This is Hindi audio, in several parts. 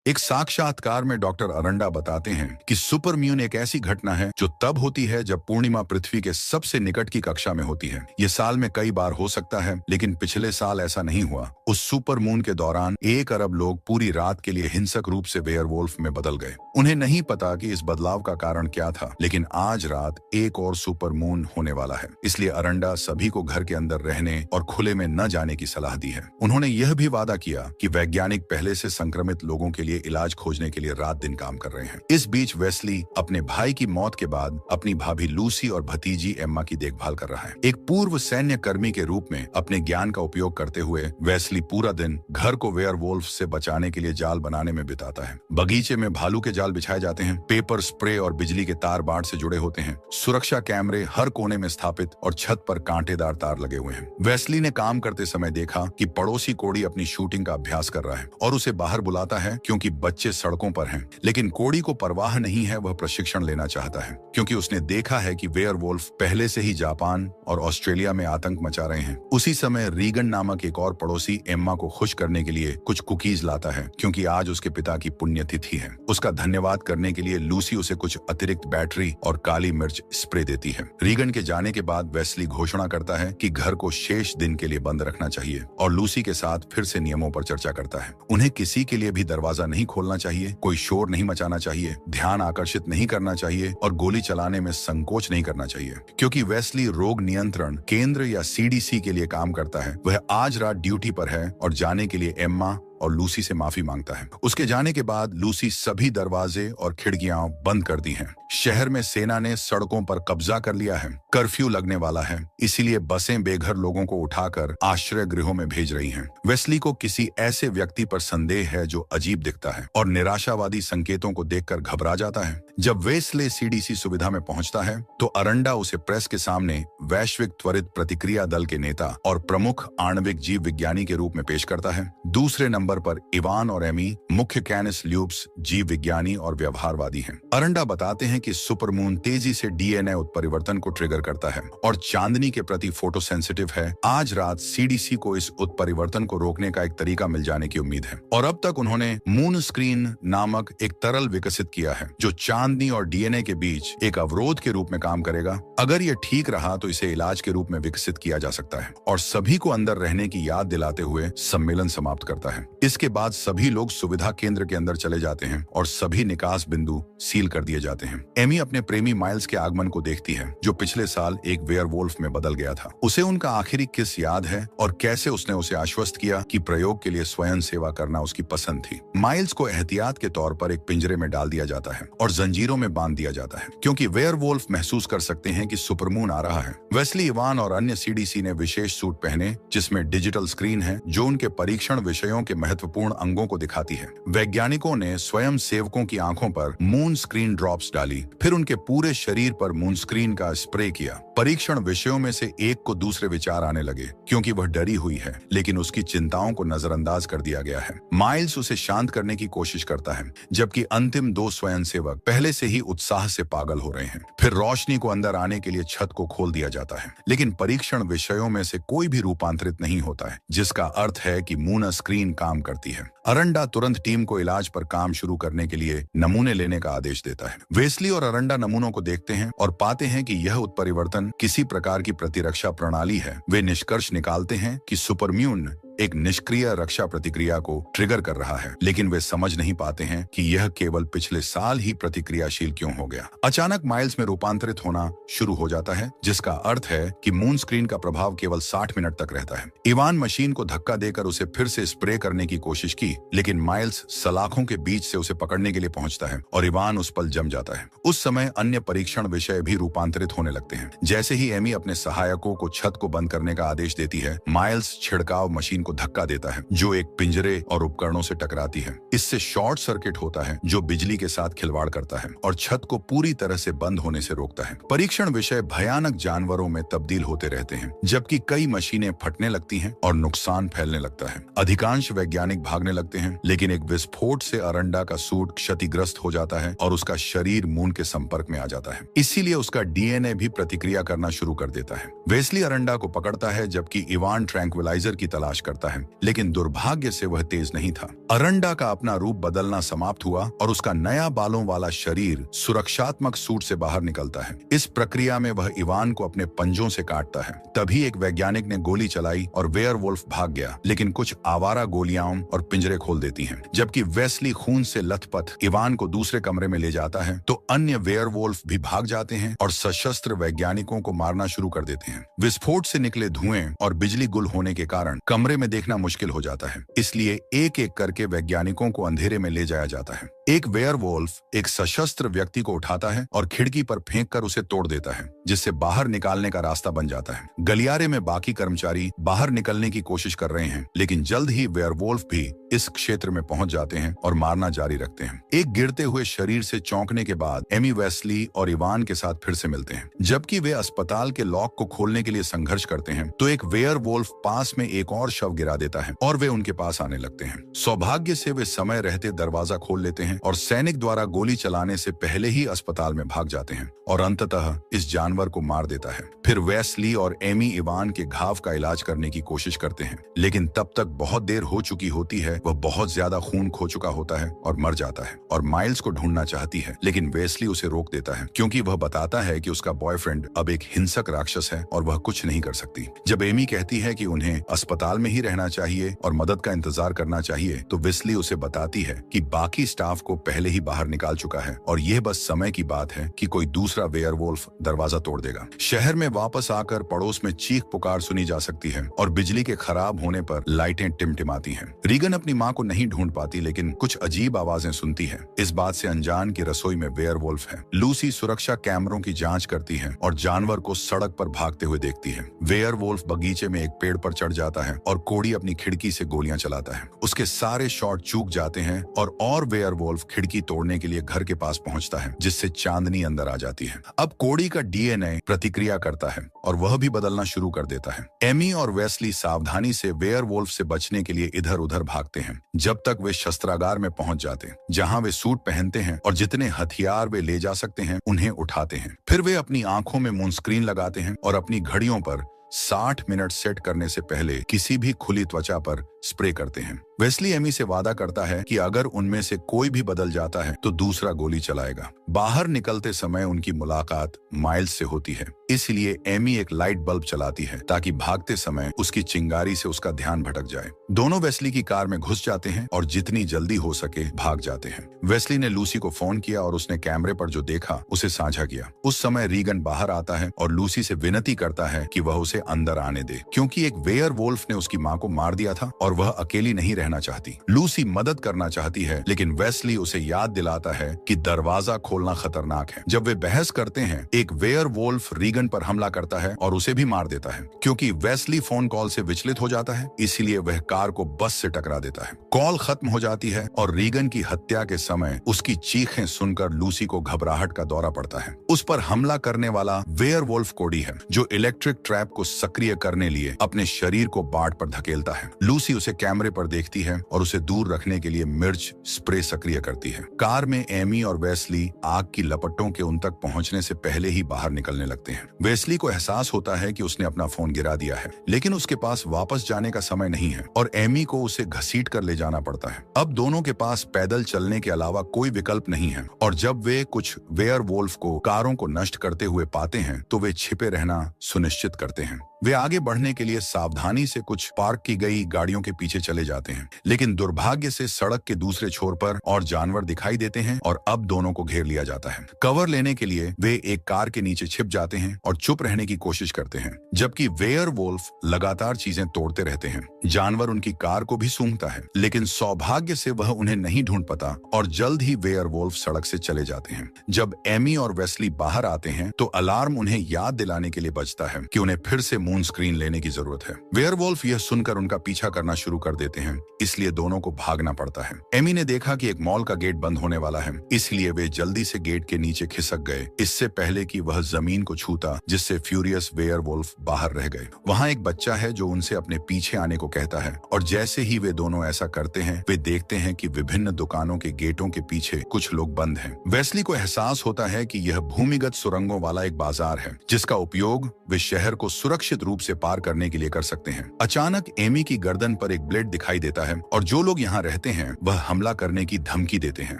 एक साक्षात्कार में डॉक्टर अरंडा बताते हैं कि सुपरम्यून एक ऐसी घटना है जो तब होती है जब पूर्णिमा पृथ्वी के सबसे निकट की कक्षा में होती है। ये साल में कई बार हो सकता है, लेकिन पिछले साल ऐसा नहीं हुआ। उस सुपरमून के दौरान 1 अरब लोग पूरी रात के लिए हिंसक रूप से वेयरवुल्फ में बदल गए। उन्हें नहीं पता कि इस बदलाव का कारण क्या था, लेकिन आज रात एक और सुपरमून होने वाला है। इसलिए अरंडा सभी को घर के अंदर रहने और खुले में न जाने की सलाह दी है। उन्होंने यह भी वादा किया कि वैज्ञानिक पहले से संक्रमित लोगों के लिए इलाज खोजने के लिए रात दिन काम कर रहे हैं। इस बीच वेस्ली अपने भाई की मौत के बाद अपनी भाभी लूसी और भतीजी एम्मा की देखभाल कर रहा है। एक पूर्व सैन्य कर्मी के रूप में अपने ज्ञान का उपयोग करते हुए वेस्ली पूरा दिन घर को वेयरवुल्फ से बचाने के लिए जाल बनाने में बिताता है। बगीचे में भालू के जाल बिछाए जाते हैं, पेपर स्प्रे और बिजली के तार बाड़ से जुड़े होते हैं, सुरक्षा कैमरे हर कोने में स्थापित और छत पर कांटेदार तार लगे हुए हैं। वेस्ली ने काम करते समय देखा कि पड़ोसी कोड़ी अपनी शूटिंग का अभ्यास कर रहा है और उसे बाहर बुलाता है क्योंकि बच्चे सड़कों पर हैं। लेकिन कोड़ी को परवाह नहीं है, वह प्रशिक्षण लेना चाहता है क्योंकि उसने देखा है कि वेयरवुल्फ पहले से ही जापान और ऑस्ट्रेलिया में आतंक मचा रहे हैं। उसी समय रीगन नामक एक और पड़ोसी एम्मा को खुश करने के लिए कुछ कुकीज लाता है क्योंकि आज उसके पिता की पुण्यतिथि है। उसका धन्यवाद करने के लिए लूसी उसे कुछ अतिरिक्त बैटरी और काली मिर्च स्प्रे देती है। रीगन के जाने के बाद वेस्ली घोषणा करता है कि घर को शेष दिन के लिए बंद रखना चाहिए और लूसी के साथ फिर से नियमों पर चर्चा करता है। उन्हें किसी के लिए भी दरवाजा नहीं खोलना चाहिए, कोई शोर नहीं मचाना चाहिए, ध्यान आकर्षित नहीं करना चाहिए और गोली चलाने में संकोच नहीं करना चाहिए। क्योंकि वेस्ली रोग नियंत्रण केंद्र या सीडीसी के लिए काम करता है, वह आज रात ड्यूटी पर है और जाने के लिए एम्मा और लूसी से माफी मांगता है। उसके जाने के बाद लूसी सभी दरवाजे और खिड़कियां बंद कर दी हैं। शहर में सेना ने सड़कों पर कब्जा कर लिया है। कर्फ्यू लगने वाला है, इसीलिए बसें बेघर लोगों को उठाकर आश्रय गृहों में भेज रही हैं। वेस्ली को किसी ऐसे व्यक्ति पर संदेह है जो अजीब दिखता है और निराशावादी संकेतों को देखकर घबरा जाता है। जब वेस्ले सीडीसी सुविधा में पहुंचता है तो अरंडा उसे प्रेस के सामने वैश्विक त्वरित प्रतिक्रिया दल के नेता और प्रमुख आणविक जीव विज्ञानी के रूप में पेश करता है। दूसरे नंबर पर इवान और एमी मुख्य कैनिस ल्यूब्स जीव विज्ञानी और व्यवहारवादी हैं। अरंडा बताते हैं कि सुपरमून तेजी से डीएनए उत्परिवर्तन को ट्रिगर करता है और चांदनी के प्रति फोटोसेंसिटिव है। आज रात सीडीसी को इस उत्परिवर्तन को रोकने का एक तरीका मिल जाने की उम्मीद है और अब तक उन्होंने मून स्क्रीन नामक एक तरल विकसित किया है जो चांदनी और डीएनए के बीच एक अवरोध के रूप में काम करेगा। अगर यह ठीक रहा तो इसे इलाज के रूप में विकसित किया जा सकता है और सभी को अंदर रहने की याद दिलाते हुए सम्मेलन समाप्त करता है। इसके बाद सभी लोग सुविधा केंद्र के अंदर चले जाते हैं और सभी निकास बिंदु सील कर दिए जाते हैं। एमी अपने प्रेमी माइल्स के आगमन को देखती है जो पिछले साल एक वेयरवुल्फ में बदल गया था। उसे उनका आखिरी किस याद है और कैसे उसने उसे आश्वस्त किया कि प्रयोग के लिए स्वयं सेवा करना उसकी पसंद थी। माइल्स को एहतियात के तौर पर एक पिंजरे में डाल दिया जाता है और जंजीरों में बांध दिया जाता है क्योंकि वेयरवुल्फ महसूस कर सकते हैं कि सुपरमून आ रहा है। वेस्ली, इवान और अन्य सीडीसी ने विशेष सूट पहने जिसमें डिजिटल स्क्रीन है जो उनके परीक्षण विषयों के महत्वपूर्ण अंगों को दिखाती है। वैज्ञानिकों ने स्वयं सेवकों की आंखों पर मून स्क्रीन ड्रॉप्स डाली, फिर उनके पूरे शरीर पर मून स्क्रीन का स्प्रे किया। परीक्षण विषयों में से एक को दूसरे विचार आने लगे क्योंकि वह डरी हुई है, लेकिन उसकी चिंताओं को नजरअंदाज कर दिया गया है। माइल्स उसे शांत करने की कोशिश करता है, जबकि अंतिम 2 स्वयंसेवक पहले से ही उत्साह से पागल हो रहे हैं। फिर रोशनी को अंदर आने के लिए छत को खोल दिया जाता है, लेकिन परीक्षण विषयों में से कोई भी रूपांतरित नहीं होता है, जिसका अर्थ है कि मून स्क्रीन काम करती है। अरंडा तुरंत टीम को इलाज पर काम शुरू करने के लिए नमूने लेने का आदेश देता है। वेस्ली और अरंडा नमूनों को देखते हैं और पाते हैं कि यह उत्परिवर्तन किसी प्रकार की प्रतिरक्षा प्रणाली है। वे निष्कर्ष निकालते हैं कि सुपरम्यून एक निष्क्रिय रक्षा प्रतिक्रिया को ट्रिगर कर रहा है, लेकिन वे समझ नहीं पाते हैं कि यह केवल पिछले साल ही प्रतिक्रियाशील क्यों हो गया। अचानक माइल्स में रूपांतरित होना शुरू हो जाता है, जिसका अर्थ है कि मून स्क्रीन का प्रभाव केवल 60 मिनट तक रहता है। इवान मशीन को धक्का देकर उसे फिर से स्प्रे करने की कोशिश की, लेकिन माइल्स सलाखों के बीच से उसे पकड़ने के लिए पहुंचता है और इवान उस पर जम जाता है। उस समय अन्य परीक्षण विषय भी रूपांतरित होने लगते हैं। जैसे ही एमी अपने सहायकों को छत को बंद करने का आदेश देती है, माइल्स छिड़काव मशीन को धक्का देता है जो एक पिंजरे और उपकरणों से टकराती है। इससे शॉर्ट सर्किट होता है जो बिजली के साथ खिलवाड़ करता है और छत को पूरी तरह से बंद होने से रोकता है। परीक्षण विषय भयानक जानवरों में तब्दील होते रहते हैं, जबकि कई मशीनें फटने लगती हैं और नुकसान फैलने लगता है। अधिकांश वैज्ञानिक भागने लगते हैं, लेकिन एक विस्फोट से अरंडा का सूट क्षतिग्रस्त हो जाता है और उसका शरीर मून के संपर्क में आ जाता है। इसीलिए उसका डीएनए भी प्रतिक्रिया करना शुरू कर देता है। वेस्ली अरंडा को पकड़ता है, जबकि इवान ट्रैंक्विलाइजर की तलाश करता करता है, लेकिन दुर्भाग्य से वह तेज नहीं था। अरंडा का अपना रूप बदलना समाप्त हुआ और उसका नया बालों वाला शरीर सुरक्षात्मक सूट से बाहर निकलता है। इस प्रक्रिया में वह इवान को अपने पंजों से काटता है। तभी एक वैज्ञानिक ने गोली चलाई और वेयरवुल्फ भाग गया, लेकिन कुछ आवारा गोलियां और पिंजरे खोल देती हैं। जबकि वेस्ली खून से लथपथ इवान को दूसरे कमरे में ले जाता है तो अन्य वेयरवुल्फ भी भाग जाते हैं और सशस्त्र वैज्ञानिकों को मारना शुरू कर देते हैं। विस्फोट से निकले धुएं और बिजली गुल होने के कारण कमरे में देखना मुश्किल हो जाता है, इसलिए एक एक करके वैज्ञानिकों को अंधेरे में ले जाया जाता है। एक वेयरवुल्फ एक सशस्त्र व्यक्ति को उठाता है और खिड़की पर फेंक कर उसे तोड़ देता है, जिससे बाहर निकालने का रास्ता बन जाता है। गलियारे में बाकी कर्मचारी बाहर निकलने की कोशिश कर रहे हैं, लेकिन जल्द ही वेयरवुल्फ भी इस क्षेत्र में पहुंच जाते हैं और मारना जारी रखते हैं। एक गिरते हुए शरीर से चौंकने के बाद एमी वेस्ली और इवान के साथ फिर से मिलते हैं। जबकि वे अस्पताल के लॉक को खोलने के लिए संघर्ष करते हैं तो एक वेयरवुल्फ पास में एक और शव गिरा देता है और वे उनके पास आने लगते हैं। सौभाग्य से वे समय रहते दरवाजा खोल लेते हैं और सैनिक द्वारा गोली चलाने से पहले ही अस्पताल में भाग जाते हैं और अंततः इस जानवर को मार देता है। फिर वेस्ली और एमी इवान के घाव का इलाज करने की कोशिश करते हैं, लेकिन तब तक बहुत देर हो चुकी होती है। वह बहुत ज्यादा खून खो चुका होता है और मर जाता है और माइल्स को ढूंढना चाहती है, लेकिन वेस्ली उसे रोक देता है क्योंकि वह बताता है कि उसका बॉयफ्रेंड अब एक हिंसक राक्षस है और वह कुछ नहीं कर सकती। जब एमी कहती है कि उन्हें अस्पताल में ही रहना चाहिए और मदद का इंतजार करना चाहिए तो वेस्ली उसे बताती है कि बाकी स्टाफ को पहले ही बाहर निकाल चुका है और यह बस समय की बात है कि कोई दूसरा वेयरवुल्फ दरवाजा तोड़ देगा। शहर में वापस आकर पड़ोस में चीख पुकार सुनी जा सकती है और बिजली के खराब होने पर लाइटें टिमटिमाती हैं। रीगन अपनी मां को नहीं ढूंढ पाती, लेकिन कुछ अजीब आवाजें सुनती है। इस बात से अनजान की रसोई में वेयरवुल्फ है। लूसी सुरक्षा कैमरों की जांच करती है और जानवर को सड़क पर भागते हुए देखती है। वेयरवुल्फ बगीचे में एक पेड़ पर चढ़ जाता है और कोडी अपनी खिड़की से गोलियां चलाता है। उसके सारे शॉट चूक जाते हैं और वेयरवुल्फ खिड़की तोड़ने के लिए घर के पास पहुंचता है, जिससे चांदनी अंदर आ जाती है। अब कोडी का डीएनए प्रतिक्रिया करता है और वह भी बदलना शुरू कर देता है। एमी और वेस्ली सावधानी से वेयरवुल्फ से बचने के लिए इधर उधर भागते हैं जब तक वे शस्त्रागार में पहुंच जाते हैं, जहां वे सूट पहनते हैं और जितने हथियार वे ले जा सकते हैं उन्हें उठाते हैं। फिर वे अपनी आंखों में मूनस्क्रीन लगाते हैं और अपनी घड़ियों पर 60 मिनट सेट करने से पहले किसी भी खुली त्वचा पर स्प्रे करते हैं। वेस्ली एमी से वादा करता है कि अगर उनमें से कोई भी बदल जाता है तो दूसरा गोली चलाएगा। बाहर निकलते समय उनकी मुलाकात माइल्स से होती है, इसलिए एमी एक लाइट बल्ब चलाती है ताकि भागते समय उसकी चिंगारी से उसका ध्यान भटक जाए। दोनों वेस्ली की कार में घुस जाते हैं और जितनी जल्दी हो सके भाग जाते हैं। वेस्ली ने लूसी को फोन किया और उसने कैमरे पर जो देखा उसे साझा किया। उस समय रीगन बाहर आता है और लूसी से विनती करता है कि वह उसे अंदर आने दे, क्योंकि एक वेयरवुल्फ ने उसकी मां को मार दिया था और वह अकेली नहीं रहना चाहती। लूसी मदद करना चाहती है, लेकिन वेस्ली उसे याद दिलाता है कि दरवाजा खोलना खतरनाक है। जब वे बहस करते हैं, एक वेयरवुल्फ रीगन पर हमला करता है और उसे भी मार देता है। क्योंकि वेस्ली फोन कॉल से विचलित हो जाता है, इसलिए वह कार को बस से टकरा देता है। कॉल खत्म हो जाती है और रीगन की हत्या के समय उसकी चीखें सुनकर लूसी को घबराहट का दौरा पड़ता है। उस पर हमला करने वाला वेयरवुल्फ कोडी है, जो इलेक्ट्रिक ट्रैप को सक्रिय करने लिए अपने शरीर को बाट पर धकेलता है। लूसी उसे कैमरे पर देखती है और उसे दूर रखने के लिए मिर्च स्प्रे सक्रिय करती है। कार में एमी और वेस्ली आग की लपटों के उन तक पहुंचने से पहले ही बाहर निकलने लगते हैं। वेस्ली को एहसास होता है कि उसने अपना फोन गिरा दिया है, लेकिन उसके पास वापस जाने का समय नहीं है और एमी को उसे घसीट कर ले जाना पड़ता है। अब दोनों के पास पैदल चलने के अलावा कोई विकल्प नहीं है और जब वे कुछ वेयरवुल्फ को कारों को नष्ट करते हुए पाते हैं तो वे छिपे रहना सुनिश्चित करते हैं। वे आगे बढ़ने के लिए सावधानी से कुछ पार्क की गई गाड़ियों के पीछे चले जाते हैं, लेकिन दुर्भाग्य से सड़क के दूसरे छोर पर और जानवर दिखाई देते हैं और अब दोनों को घेर लिया जाता है। कवर लेने के लिए वे एक कार के नीचे छिप जाते हैं और चुप रहने की कोशिश करते हैं, जबकि वेयरवुल्फ लगातार चीजें तोड़ते रहते हैं। जानवर उनकी कार को भी सूंघता है, लेकिन सौभाग्य से वह उन्हें नहीं ढूंढ पाता और जल्द ही वेयरवुल्फ सड़क से चले जाते हैं। जब एमी और वेस्ली बाहर आते हैं तो अलार्म उन्हें याद दिलाने के लिए बजता है कि उन्हें फिर से मून स्क्रीन लेने की जरूरत है। वेयरवुल्फ यह सुनकर उनका पीछा करना शुरू कर देते हैं, इसलिए दोनों को भागना पड़ता है। एमी ने देखा कि एक मॉल का गेट बंद होने वाला है, इसलिए वे जल्दी से गेट के नीचे खिसक गए, इससे पहले कि वह जमीन को छूता, जिससे फ्यूरियस वेयरवुल्फ बाहर रह गए। वहाँ एक बच्चा है जो उनसे अपने पीछे आने को कहता है और जैसे ही वे दोनों ऐसा करते हैं, वे देखते हैं कि विभिन्न दुकानों के गेटों के पीछे कुछ लोग बंद हैं। वेस्ली को एहसास होता है कि यह भूमिगत सुरंगों वाला एक बाजार है, जिसका उपयोग वे शहर को सुरक्षित सुरक्षित रूप से पार करने के लिए कर सकते हैं। अचानक एमी की गर्दन पर एक ब्लेड दिखाई देता है और जो लोग यहाँ रहते हैं वह हमला करने की धमकी देते हैं।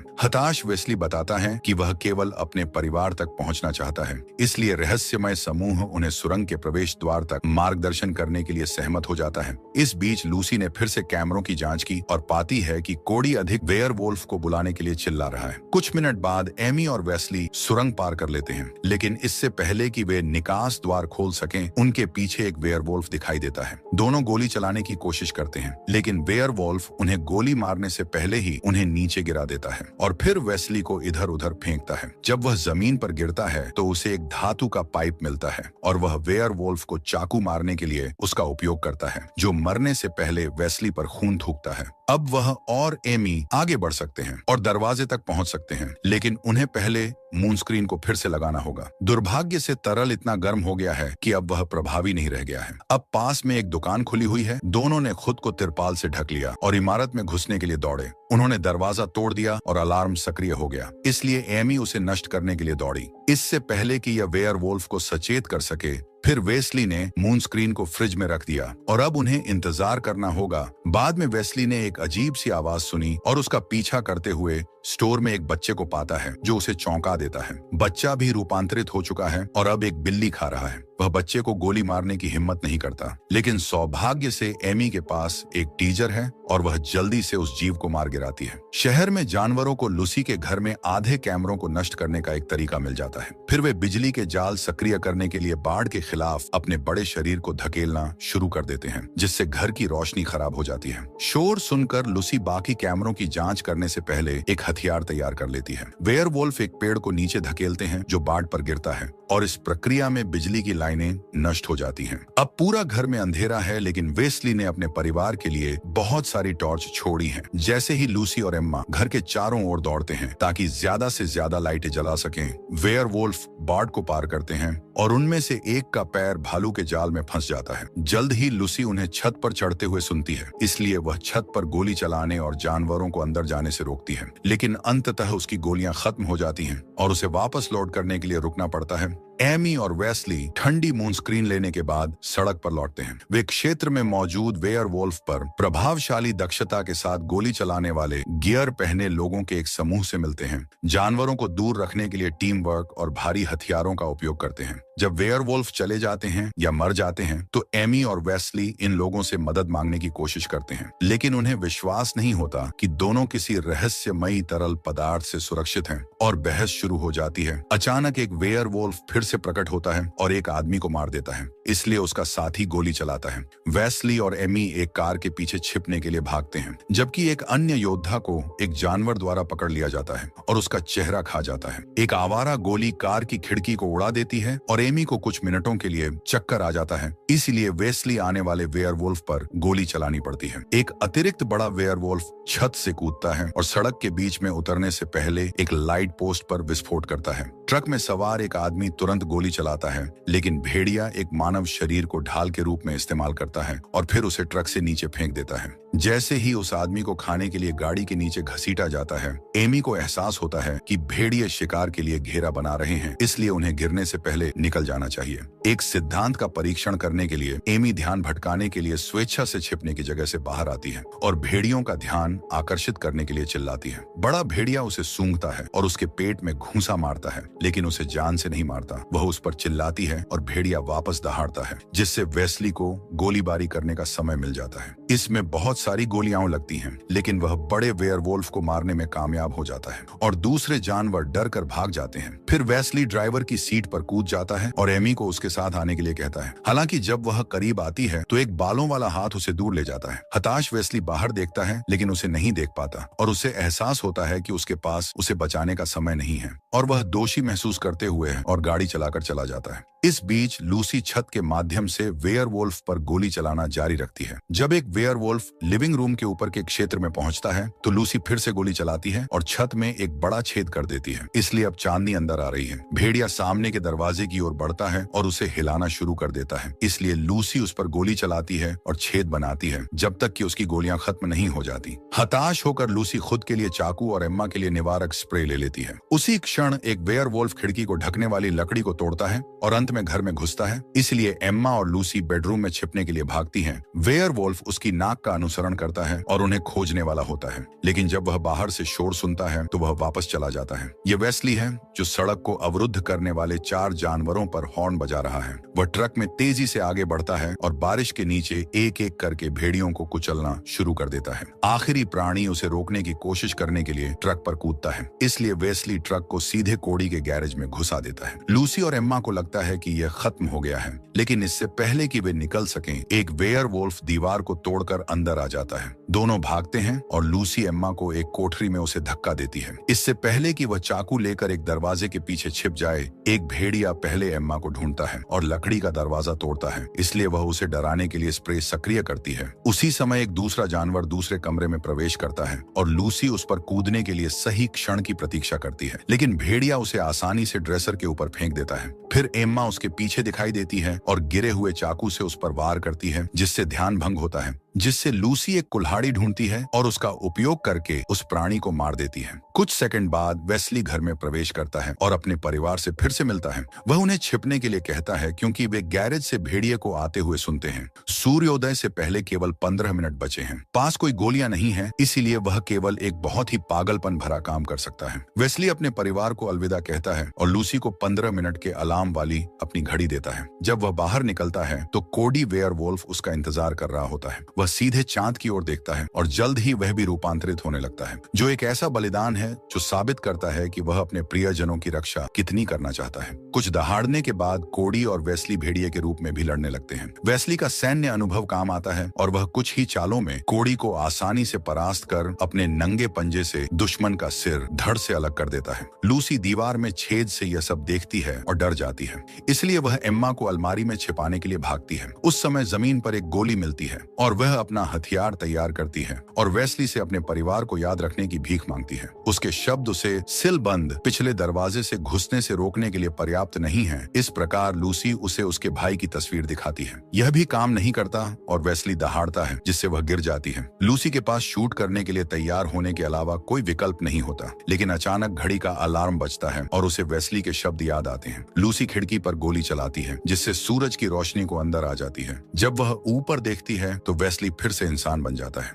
हताश वेस्ली बताता है कि वह केवल अपने परिवार तक पहुंचना चाहता है, इसलिए रहस्यमय समूह उन्हें सुरंग के प्रवेश द्वार तक मार्गदर्शन करने के लिए सहमत हो जाता है। इस बीच लूसी ने फिर से कैमरों की जांच की और पाती है कि कोडी अधिक वेयरवुल्फ को बुलाने के लिए चिल्ला रहा है। कुछ मिनट बाद एमी और वेस्ली सुरंग पार कर लेते हैं, लेकिन इससे पहले कि वे निकास द्वार खोल सकें, उनके पीछे एक वेयरवुल्फ दिखाई देता है। दोनों गोली चलाने की कोशिश करते हैं, लेकिन वेयरवुल्फ उन्हें गोली मारने से पहले ही उन्हें नीचे गिरा देता है और फिर वेस्ली को इधर उधर फेंकता है। जब वह जमीन पर गिरता है तो उसे एक धातु का पाइप मिलता है और वह वेयरवुल्फ को चाकू मारने के लिए उसका उपयोग करता है, जो मरने से पहले वेस्ली पर खून थूकता है। अब वह और एमी आगे बढ़ सकते हैं और दरवाजे तक पहुंच सकते हैं, लेकिन उन्हें पहले मून स्क्रीन को फिर से लगाना होगा। दुर्भाग्य से तरल इतना गर्म हो गया है कि अब वह प्रभावी नहीं रह गया है। अब पास में एक दुकान खुली हुई है। दोनों ने खुद को तिरपाल से ढक लिया और इमारत में घुसने के लिए दौड़े। उन्होंने दरवाजा तोड़ दिया और अलार्म सक्रिय हो गया, इसलिए एमी उसे नष्ट करने के लिए दौड़ी। इससे पहले कि यह वेयरवुल्फ को सचेत कर सके, फिर वेस्ली ने मून स्क्रीन को फ्रिज में रख दिया और अब उन्हें इंतजार करना होगा। बाद में वेस्ली ने एक अजीब सी आवाज सुनी और उसका पीछा करते हुए स्टोर में एक बच्चे को पाता है, जो उसे चौंका देता है। बच्चा भी रूपांतरित हो चुका है और अब एक बिल्ली खा रहा है। वह बच्चे को गोली मारने की हिम्मत नहीं करता, लेकिन सौभाग्य से एमी के पास एक टीजर है और वह जल्दी से उस जीव को मार गिराती है। शहर में जानवरों को लूसी के घर में आधे कैमरों को नष्ट करने का एक तरीका मिल जाता है। फिर वे बिजली के जाल सक्रिय करने के लिए बाढ़ के खिलाफ अपने बड़े शरीर को धकेलना शुरू कर देते हैं, जिससे घर की रोशनी खराब हो जाती है। शोर सुनकर लूसी बाकी कैमरों की जांच करने से पहले एक हथियार तैयार कर लेती है। वेयरवुल्फ एक पेड़ को नीचे धकेलते हैं जो बाढ़ पर गिरता है और इस प्रक्रिया में बिजली की लाइनें नष्ट हो जाती हैं। अब पूरा घर में अंधेरा है, लेकिन वेस्ली ने अपने परिवार के लिए बहुत सारी टॉर्च छोड़ी हैं। जैसे ही लूसी और एम्मा घर के चारों ओर दौड़ते हैं ताकि ज्यादा से ज्यादा लाइटें जला सकें, वेयरवुल्फ बाढ़ को पार करते हैं और उनमें से एक का पैर भालू के जाल में फंस जाता है। जल्द ही लूसी उन्हें छत पर चढ़ते हुए सुनती है, इसलिए वह छत पर गोली चलाने और जानवरों को अंदर जाने से रोकती है, लेकिन अंततः उसकी गोलियां खत्म हो जाती हैं और उसे वापस लौट करने के लिए रुकना पड़ता है। एमी और वेस्ली ठंडी मून स्क्रीन लेने के बाद सड़क पर लौटते हैं। वे क्षेत्र में मौजूद वेयरवुल्फ पर प्रभावशाली दक्षता के साथ गोली चलाने वाले गियर पहने लोगों के एक समूह से मिलते हैं। जानवरों को दूर रखने के लिए टीम वर्क और भारी हथियारों का उपयोग करते हैं। जब वेयरवुल्फ चले जाते हैं या मर जाते हैं तो एमी और वेस्ली इन लोगों से मदद मांगने की कोशिश करते हैं, लेकिन उन्हें विश्वास नहीं होता कि दोनों किसी रहस्यमयी तरल पदार्थ से सुरक्षित हैं और बहस शुरू हो जाती है। अचानक एक वेयरवुल्फ फिर से प्रकट होता है और एक आदमी को मार देता है, इसलिए उसका साथी गोली चलाता है। वेस्ली और एमी एक कार के पीछे छिपने के लिए भागते हैं, जबकि एक अन्य योद्धा को एक जानवर द्वारा पकड़ लिया जाता है और उसका चेहरा खा जाता है। एक आवारा गोली कार की खिड़की को उड़ा देती है और एमी को कुछ मिनटों के लिए चक्कर आ जाता है, इसलिए वेस्ली आने वाले वेयरवुल्फ पर गोली चलानी पड़ती है। एक अतिरिक्त बड़ा वेयरवुल्फ छत से कूदता है और सड़क के बीच में उतरने से पहले एक लाइट पोस्ट पर विस्फोट करता है। ट्रक में सवार एक आदमी तुरंत गोली चलाता है, लेकिन भेड़िया एक मानव शरीर को ढाल के रूप में इस्तेमाल करता है और फिर उसे ट्रक से नीचे फेंक देता है। जैसे ही उस आदमी को खाने के लिए गाड़ी के नीचे घसीटा जाता है, एमी को एहसास होता है कि भेड़िए शिकार के लिए घेरा बना रहे हैं, इसलिए उन्हें गिरने से पहले निकल जाना चाहिए। एक सिद्धांत का परीक्षण करने के लिए एमी ध्यान भटकाने के लिए स्वेच्छा से छिपने की जगह से बाहर आती है और भेड़ियों का ध्यान आकर्षित करने के लिए चिल्लाती है। बड़ा भेड़िया उसे सूंघता है और उसके पेट में घूंसा मारता है, लेकिन उसे जान से नहीं मारता। वह उस पर चिल्लाती है और भेड़िया वापस दहाड़ता है, जिससे वेस्ली को गोलीबारी करने का समय मिल जाता है। इसमें बहुत सारी गोलियां लगती हैं, लेकिन वह बड़े वेयरवुल्फ को मारने में कामयाब हो जाता है और दूसरे जानवर डर कर भाग जाते हैं। फिर वेस्ली ड्राइवर की सीट पर कूद जाता है और एमी को उसके साथ आने के लिए कहता है। हालांकि जब वह करीब आती है तो एक बालों वाला हाथ उसे दूर ले जाता है। हताश वेस्ली बाहर देखता है, लेकिन उसे नहीं देख पाता और उसे एहसास होता है कि उसके पास उसे बचाने का समय नहीं है और वह दोषी महसूस करते हुए और गाड़ी चलाकर चला जाता है। इस बीच लूसी छत के माध्यम से वेयरवुल्फ पर गोली चलाना जारी रखती है। जब एक वेयरवुल्फ लिविंग रूम के ऊपर के क्षेत्र में पहुंचता है तो लूसी फिर से गोली चलाती है और छत में एक बड़ा छेद कर देती है, इसलिए अब चांदनी अंदर आ रही है। भेड़िया सामने के दरवाजे की ओर बढ़ता है और उसे हिलाना शुरू कर देता है, इसलिए लूसी उस पर गोली चलाती है और छेद बनाती है जब तक कि उसकी गोलियां खत्म नहीं हो जाती। हताश होकर लूसी खुद के लिए चाकू और एम्मा के लिए निवारक स्प्रे ले लेती है। उसी क्षण एक वेयरवुल्फ खिड़की को ढकने वाली लकड़ी को तोड़ता है और अंत में घर में घुसता है, इसलिए एम्मा और लूसी बेडरूम में छिपने के लिए भागती हैं। वेयरवुल्फ उसकी नाक का अनुसरण करता है और उन्हें खोजने वाला होता है, लेकिन जब वह बाहर से शोर सुनता है तो वह वापस चला जाता है। ये वेस्ली है जो सड़क को अवरुद्ध करने वाले 4 जानवरों पर हॉर्न बजा रहा है। वह ट्रक में तेजी से आगे बढ़ता है और बारिश के नीचे एक एक करके भेड़ियों को कुचलना शुरू कर देता है। आखिरी प्राणी उसे रोकने की कोशिश करने के लिए ट्रक पर कूदता है, इसलिए वेस्ली ट्रक को सीधे कोड़ी के गैरेज में घुसा देता है। लूसी और एम्मा को लगता है कि यह खत्म हो गया है, लेकिन इससे पहले कि वे निकल सकें, एक वेयरवुल्फ दीवार को तोड़कर अंदर आ जाता है। दोनों भागते हैं और लूसी एम्मा को एक कोठरी में उसे धक्का देती है। इससे पहले कि वह चाकू लेकर एक दरवाजे के पीछे छिप जाए, एक भेड़िया पहले एम्मा को ढूंढता है और लकड़ी का दरवाजा तोड़ता है, इसलिए वह उसे डराने के लिए स्प्रे सक्रिय करती है। उसी समय एक दूसरा जानवर दूसरे कमरे में प्रवेश करता है और लूसी उस पर कूदने के लिए सही क्षण की प्रतीक्षा करती है, लेकिन भेड़िया उसे आसानी से ड्रेसर के ऊपर फेंक देता है। फिर एम्मा उसके पीछे दिखाई देती है और गिरे हुए चाकू से उस पर वार करती है, जिससे ध्यान भंग होता है, जिससे लूसी एक कुल्हाड़ी ढूंढती है और उसका उपयोग करके उस प्राणी को मार देती है। कुछ सेकंड बाद वेस्ली घर में प्रवेश करता है और अपने परिवार से फिर से मिलता है। वह उन्हें छिपने के लिए कहता है क्योंकि वे गैरेज से भेड़िए को आते हुए सुनते हैं। सूर्योदय से पहले केवल 15 मिनट बचे हैं। पास कोई गोलियां नहीं है, इसीलिए वह केवल एक बहुत ही पागलपन भरा काम कर सकता है। वेस्ली अपने परिवार को अलविदा कहता है और लूसी को 15 मिनट के अलार्म वाली अपनी घड़ी देता है। जब वह बाहर निकलता है तो कोडी वेयरवुल्फ उसका इंतजार कर रहा होता है। वह सीधे चांद की ओर देखता है और जल्द ही वह भी रूपांतरित होने लगता है, जो एक ऐसा बलिदान है जो साबित करता है कि वह अपने प्रियजनों की रक्षा कितनी करना चाहता है। कुछ दहाड़ने के बाद कोडी और वेस्ली भेड़िए के रूप में भी लड़ने लगते हैं। वेस्ली का सैन्य अनुभव काम आता है और वह कुछ ही चालों में कोडी को आसानी से परास्त कर अपने नंगे पंजे से दुश्मन का सिर धड़ से अलग कर देता है। लूसी दीवार में छेद से यह सब देखती है और डर जाती है, इसलिए वह एम्मा को अलमारी में छिपाने के लिए भागती है। उस समय जमीन पर एक गोली मिलती है और वह अपना हथियार तैयार करती है और वेस्ली से अपने परिवार को याद रखने की भीख मांगती है। उसके शब्द उसे सिल बंद पिछले दरवाजे से घुसने से रोकने के लिए पर्याप्त नहीं है। इस प्रकार लूसी उसे उसके भाई की तस्वीर दिखाती है। यह भी काम नहीं करता और वेस्ली दहाड़ता है, जिससे वह गिर जाती है। लूसी के पास शूट करने के लिए तैयार होने के अलावा कोई विकल्प नहीं होता, लेकिन अचानक घड़ी का अलार्म बजता है और उसे वेस्ली के शब्द याद आते हैं। लूसी खिड़की पर गोली चलाती है, जिससे सूरज की रोशनी को अंदर आ जाती है। जब वह ऊपर देखती है तो वेस्ली फिर से इंसान बन जाता है।